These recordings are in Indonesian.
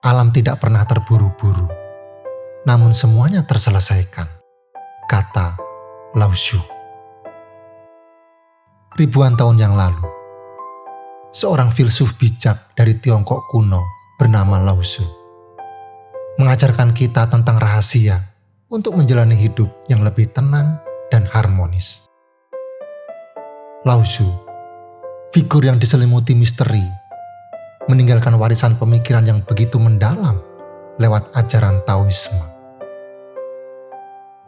Alam tidak pernah terburu-buru, namun semuanya terselesaikan, kata Lao Tzu. Ribuan tahun yang lalu, seorang filsuf bijak dari Tiongkok kuno bernama Lao Tzu mengajarkan kita tentang rahasia untuk menjalani hidup yang lebih tenang dan harmonis. Lao Tzu, figur yang diselimuti misteri, meninggalkan warisan pemikiran yang begitu mendalam lewat ajaran Taoisme.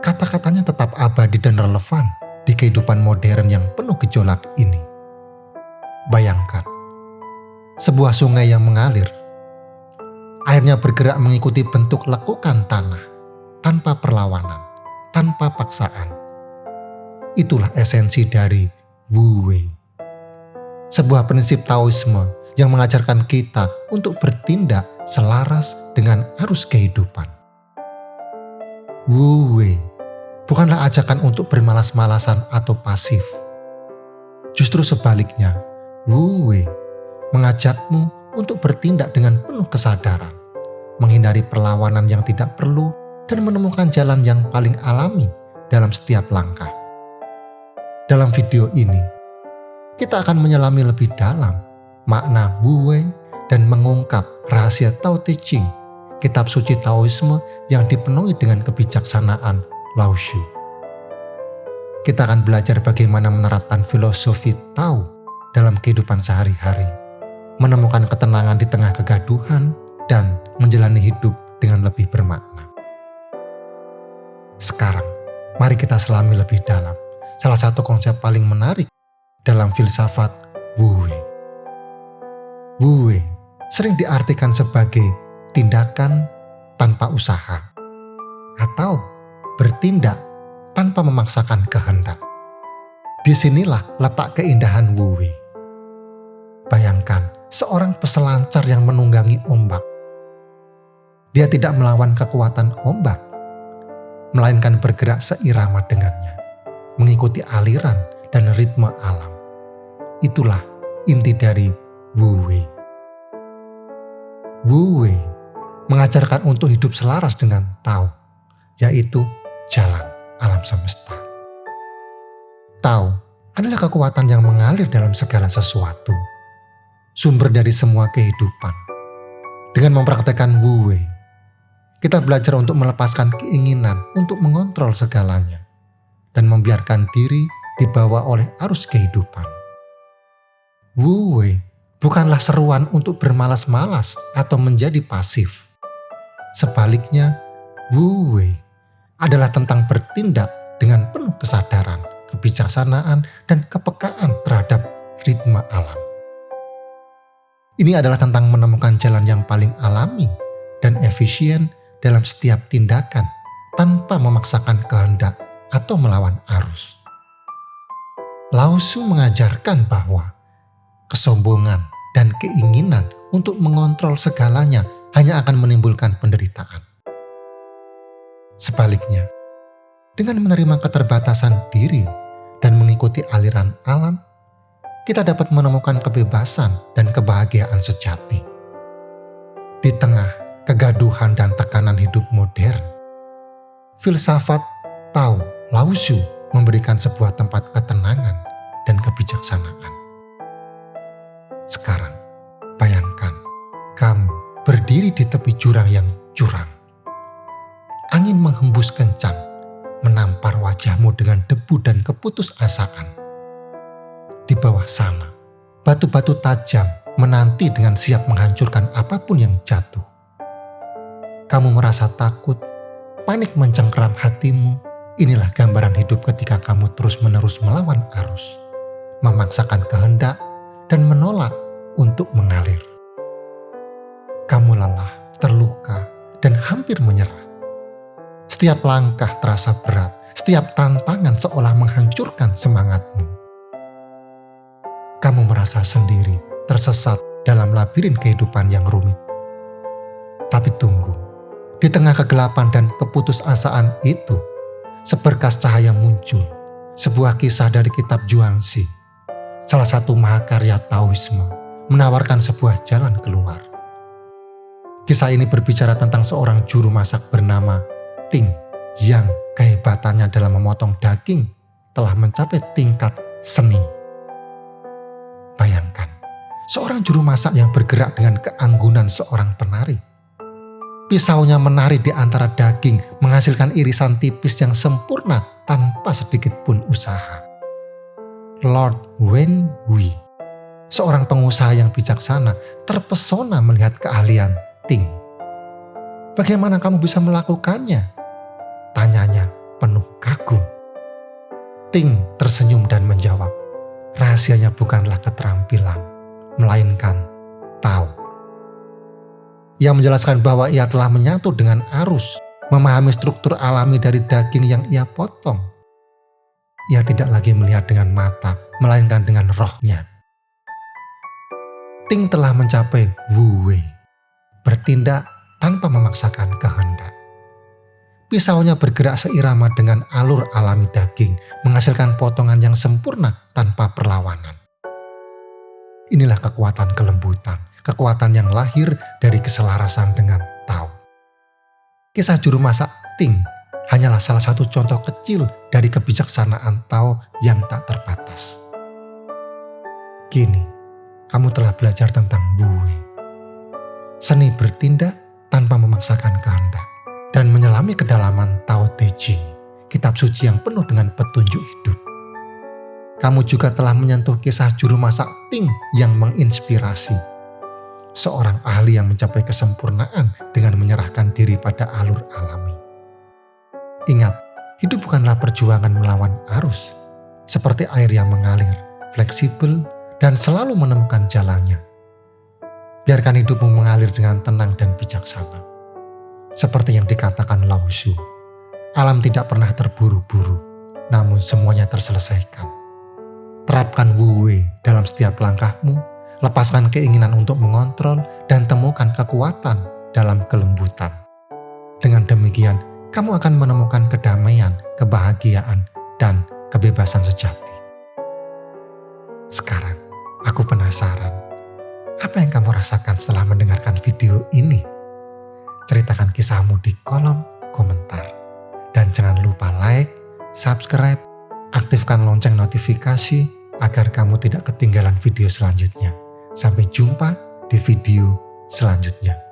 Kata-katanya tetap abadi dan relevan di kehidupan modern yang penuh gejolak ini. Bayangkan, sebuah sungai yang mengalir. Airnya bergerak mengikuti bentuk lekukan tanah, tanpa perlawanan, tanpa paksaan. Itulah esensi dari Wu Wei. Sebuah prinsip Taoisme yang mengajarkan kita untuk bertindak selaras dengan arus kehidupan. Wu Wei bukanlah ajakan untuk bermalas-malasan atau pasif. Justru sebaliknya, Wu Wei mengajakmu untuk bertindak dengan penuh kesadaran, menghindari perlawanan yang tidak perlu, dan menemukan jalan yang paling alami dalam setiap langkah. Dalam video ini, kita akan menyelami lebih dalam makna Wu Wei dan mengungkap rahasia Tao Te Ching, kitab suci Taoisme yang dipenuhi dengan kebijaksanaan Lao Tzu. Kita akan belajar bagaimana menerapkan filosofi Tao dalam kehidupan sehari-hari, menemukan ketenangan di tengah kegaduhan, dan menjalani hidup dengan lebih bermakna. Sekarang, mari kita selami lebih dalam salah satu konsep paling menarik dalam filsafat Wu Wei. Wu Wei sering diartikan sebagai tindakan tanpa usaha atau bertindak tanpa memaksakan kehendak. Disinilah letak keindahan Wu Wei. Bayangkan seorang peselancar yang menunggangi ombak. Dia tidak melawan kekuatan ombak, melainkan bergerak seirama dengannya, mengikuti aliran dan ritme alam. Itulah inti dari Wu Wei. Wu Wei mengajarkan untuk hidup selaras dengan Tao, yaitu jalan alam semesta. Tao adalah kekuatan yang mengalir dalam segala sesuatu, sumber dari semua kehidupan. Dengan mempraktekkan Wu Wei, kita belajar untuk melepaskan keinginan untuk mengontrol segalanya dan membiarkan diri dibawa oleh arus kehidupan. Wu Wei bukanlah seruan untuk bermalas-malas atau menjadi pasif. Sebaliknya, Wu Wei adalah tentang bertindak dengan penuh kesadaran, kebijaksanaan, dan kepekaan terhadap ritme alam. Ini adalah tentang menemukan jalan yang paling alami dan efisien dalam setiap tindakan tanpa memaksakan kehendak atau melawan arus. Lao Tzu mengajarkan bahwa kesombongan dan keinginan untuk mengontrol segalanya hanya akan menimbulkan penderitaan. Sebaliknya, dengan menerima keterbatasan diri dan mengikuti aliran alam, kita dapat menemukan kebebasan dan kebahagiaan sejati. Di tengah kegaduhan dan tekanan hidup modern, filsafat Tao Lao Tzu memberikan sebuah tempat ketenangan dan kebijaksanaan. Sekarang, bayangkan kamu berdiri di tepi jurang yang curam. Angin menghembus kencang, menampar wajahmu dengan debu dan keputusasaan. Di bawah sana, batu-batu tajam menanti dengan siap menghancurkan apapun yang jatuh. Kamu merasa takut, panik mencengkeram hatimu. Inilah gambaran hidup ketika kamu terus-menerus melawan arus, memaksakan kehendak, dan menolak untuk mengalir. Kamu lelah, terluka, dan hampir menyerah. Setiap langkah terasa berat, setiap tantangan seolah menghancurkan semangatmu. Kamu merasa sendiri, tersesat dalam labirin kehidupan yang rumit. Tapi tunggu, di tengah kegelapan dan keputusasaan itu, seberkas cahaya muncul, sebuah kisah dari kitab Zhuangzi, salah satu mahakarya Taoisme, menawarkan sebuah jalan keluar. Kisah ini berbicara tentang seorang juru masak bernama Ting yang kehebatannya dalam memotong daging telah mencapai tingkat seni. Bayangkan, seorang juru masak yang bergerak dengan keanggunan seorang penari. Pisaunya menari di antara daging, menghasilkan irisan tipis yang sempurna tanpa sedikit pun usaha. Lord Wen Wei, seorang pengusaha yang bijaksana, terpesona melihat keahlian Ting. "Bagaimana kamu bisa melakukannya?" tanyanya penuh kagum. Ting tersenyum dan menjawab, "Rahasianya bukanlah keterampilan, melainkan tahu." Ia menjelaskan bahwa ia telah menyatu dengan arus, memahami struktur alami dari daging yang ia potong. Ia tidak lagi melihat dengan mata, melainkan dengan rohnya. Ting telah mencapai Wu Wei, bertindak tanpa memaksakan kehendak. Pisaunya bergerak seirama dengan alur alami daging, menghasilkan potongan yang sempurna tanpa perlawanan. Inilah kekuatan kelembutan, kekuatan yang lahir dari keselarasan dengan Tao. Kisah juru masak Ting hanyalah salah satu contoh kecil dari kebijaksanaan Tao yang tak terbatas. Kini, kamu telah belajar tentang Wu Wei, seni bertindak tanpa memaksakan kehendak, dan menyelami kedalaman Tao Te Ching, kitab suci yang penuh dengan petunjuk hidup. Kamu juga telah menyentuh kisah juru masak Ting yang menginspirasi, seorang ahli yang mencapai kesempurnaan dengan menyerahkan diri pada alur alami. Ingat, hidup bukanlah perjuangan melawan arus, seperti air yang mengalir, fleksibel, dan selalu menemukan jalannya. Biarkan hidupmu mengalir dengan tenang dan bijaksana. Seperti yang dikatakan Lao Tzu, alam tidak pernah terburu-buru, namun semuanya terselesaikan. Terapkan Wu Wei dalam setiap langkahmu, lepaskan keinginan untuk mengontrol, dan temukan kekuatan dalam kelembutan. Dengan demikian, kamu akan menemukan kedamaian, kebahagiaan, dan kebebasan sejati. Sekarang, aku penasaran, apa yang kamu rasakan setelah mendengarkan video ini? Ceritakan kisahmu di kolom komentar. Dan jangan lupa like, subscribe, aktifkan lonceng notifikasi agar kamu tidak ketinggalan video selanjutnya. Sampai jumpa di video selanjutnya.